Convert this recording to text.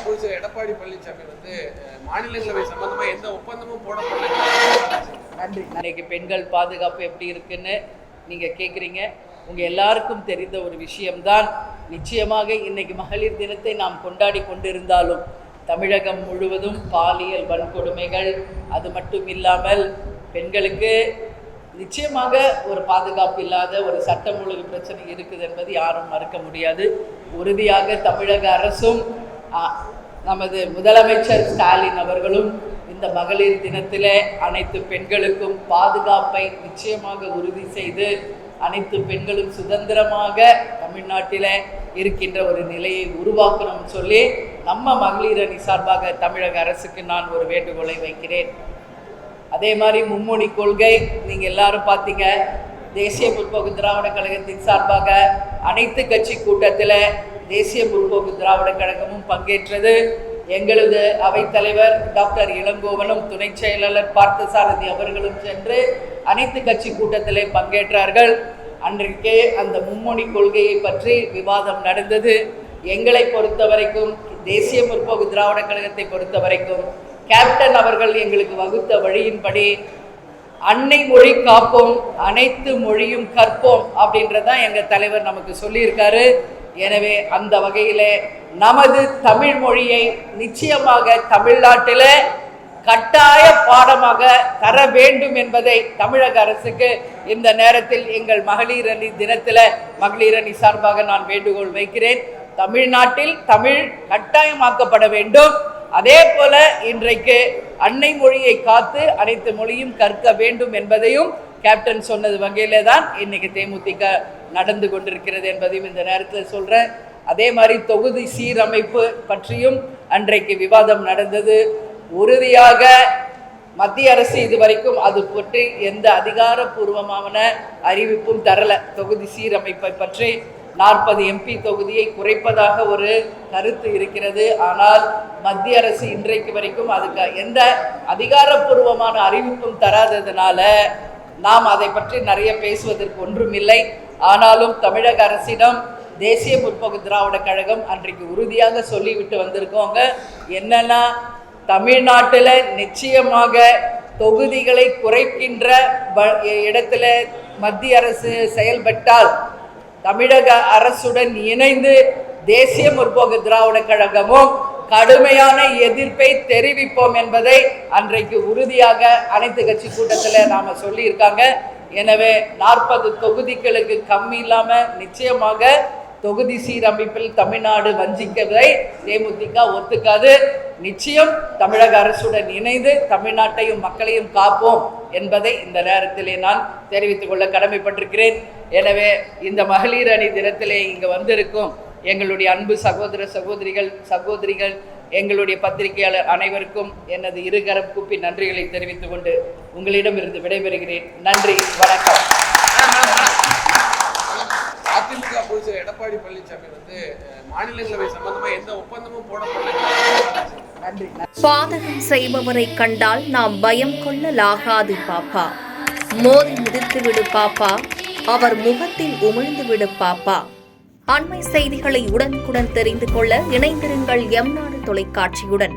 அமைச்சர் எடப்பாடி பழனிசாமி மாநிலங்களவை சம்பந்தமா எந்த ஒப்பந்தமும் போடப்படல. நன்றி. இன்னைக்கு பெண்கள் பாதுகாப்பு எப்படி இருக்குன்னு நீங்க கேட்குறீங்க. உங்க எல்லாருக்கும் தெரிந்த ஒரு விஷயம்தான். நிச்சயமாக இன்னைக்கு மகளிர் தினத்தை நாம் கொண்டாடி கொண்டிருந்தாலும் தமிழகம் முழுவதும் பாலியல் வன்கொடுமைகள், அது மட்டும் இல்லாமல் பெண்களுக்கு நிச்சயமாக ஒரு பாதுகாப்பு இல்லாத ஒரு சட்டம் ஒழுங்கு பிரச்சனை இருக்குது என்பது யாரும் மறுக்க முடியாது. உறுதியாக தமிழக அரசும் நமது முதலமைச்சர் ஸ்டாலின் அவர்களும் இந்த மகளிர் தினத்திலே அனைத்து பெண்களுக்கும் பாதுகாப்பை நிச்சயமாக உறுதி செய்து அனைத்து பெண்களும் சுதந்திரமாக தமிழ்நாட்டில் இருக்கின்ற ஒரு நிலையை உருவாக்கணும் சொல்லி நம்ம மகளிர் அணி சார்பாக தமிழக அரசுக்கு நான் ஒரு வேண்டுகோளை வைக்கிறேன். அதே மாதிரி மும்மொழி கொள்கை நீங்கள் எல்லாரும் பார்த்தீங்க. தேசிய முற்போக்கு திராவிட கழகத்தின் சார்பாக அனைத்து கட்சி கூட்டத்தில் தேசிய முற்போக்கு திராவிட கழகமும் பங்கேற்றது. எங்களது அவைத்தலைவர் டாக்டர் இளங்கோவனும் துணை செயலாளர் பார்த்தசாரதி அவர்களும் சென்று அனைத்து கட்சி கூட்டத்திலே பங்கேற்றார்கள். அன்றைக்கே அந்த மும்மொழி கொள்கையை பற்றி விவாதம் நடந்தது. எங்களை பொறுத்த வரைக்கும், தேசிய முற்போக்கு திராவிட கழகத்தை பொறுத்த வரைக்கும், கேப்டன் அவர்கள் எங்களுக்கு வகுத்த வழியின்படி அன்னை மொழி காப்போம், அனைத்து மொழியும் கற்போம் அப்படின்றதான் எங்கள் தலைவர் நமக்கு சொல்லியிருக்காரு. எனவே அந்த வகையில் நமது தமிழ் மொழியை நிச்சயமாக தமிழ்நாட்டில் கட்டாய பாடமாக தர வேண்டும் என்பதை தமிழக அரசுக்கு இந்த நேரத்தில் எங்கள் மகளிர் அணி தினத்தில் மகளிர் அணி சார்பாக நான் வேண்டுகோள் வைக்கிறேன். தமிழ்நாட்டில் தமிழ் கட்டாயமாக்கப்பட வேண்டும். அதே போல இன்றைக்கு அன்னை மொழியை காத்து அனைத்து மொழியும் கற்க வேண்டும் என்பதையும் கேப்டன் சொன்னது வகையில தான் இன்னைக்கு தேமுதிக நடந்து கொண்டிருக்கிறது என்பதையும் இந்த நேரத்தில் சொல்றேன். அதே மாதிரி தொகுதி சீரமைப்பு பற்றியும் அன்றைக்கு விவாதம் நடந்தது. உறுதியாக மத்திய அரசு இதுவரைக்கும் அது பற்றி எந்த அதிகாரப்பூர்வமான அறிவிப்பும் தரல. தொகுதி சீரமைப்பை பற்றி 40 MP தொகுதியை குறைப்பதாக ஒரு கருத்து இருக்கிறது. ஆனால் மத்திய அரசு இன்றைக்கு வரைக்கும் அதுக்கு எந்த அதிகாரப்பூர்வமான அறிவிப்பும் தராததுனால நாம் அதை பற்றி நிறைய பேசுவதற்கு ஒன்றுமில்லை. ஆனாலும் தமிழக அரசிடம் தேசிய முற்போக்கு திராவிட கழகம் அன்றைக்கு உறுதியாக சொல்லிவிட்டு வந்திருக்கோங்க. என்னன்னா, தமிழ்நாட்டில் நிச்சயமாக தொகுதிகளை குறைக்கின்ற இடத்துல மத்திய அரசு செயல்பட்டால் தமிழக அரசுடன் இணைந்து தேசிய முற்போக்கு திராவிட கழகமும் கடுமையான எதிர்ப்பை தெரிவிப்போம் என்பதை அன்றைக்கு உறுதியாக அனைத்து கட்சி கூட்டத்தில் நாம சொல்லியிருக்காங்க. எனவே 40 தொகுதிகளுக்கு கம்மி இல்லாமல் நிச்சயமாக தொகுதி சீரமைப்பில் தமிழ்நாடு வஞ்சிக்கதை தேமுதிக ஒத்துக்காது. நிச்சயம் தமிழக அரசுடன் இணைந்து தமிழ்நாட்டையும் மக்களையும் காப்போம் என்பதை இந்த நேரத்திலே நான் தெரிவித்துக் கொள்ள கடமைப்பட்டிருக்கிறேன். எனவே இந்த மகளிர் அணி தினத்திலே இங்கு வந்திருக்கும் எங்களுடைய அன்பு சகோதர சகோதரிகள் எங்களுடைய பத்திரிகையாளர் அனைவருக்கும் எனது இருகரம் கூப்பி நன்றிகளை தெரிவித்துக் கொண்டு உங்களிடமிருந்து விடைபெறுகிறேன். நன்றி, வணக்கம். அதிமுக அமைச்சர் எடப்பாடி பழனிசாமி மாநிலங்களவை சம்பந்தமா எந்த ஒப்பந்தமும் போடப்படல. நன்றி. பாதகம் செய்பவரை கண்டால் நாம் பயம் கொள்ளலாகாது பாப்பா. மோதி மிதித்து விடு பாப்பா, அவர் முகத்தில் உமிழ்ந்து விடு பாப்பா. அண்மை செய்திகளை உடனுக்குடன் தெரிந்து கொள்ள இணைந்திருங்கள் எம் நாடு தொலைக்காட்சியுடன்.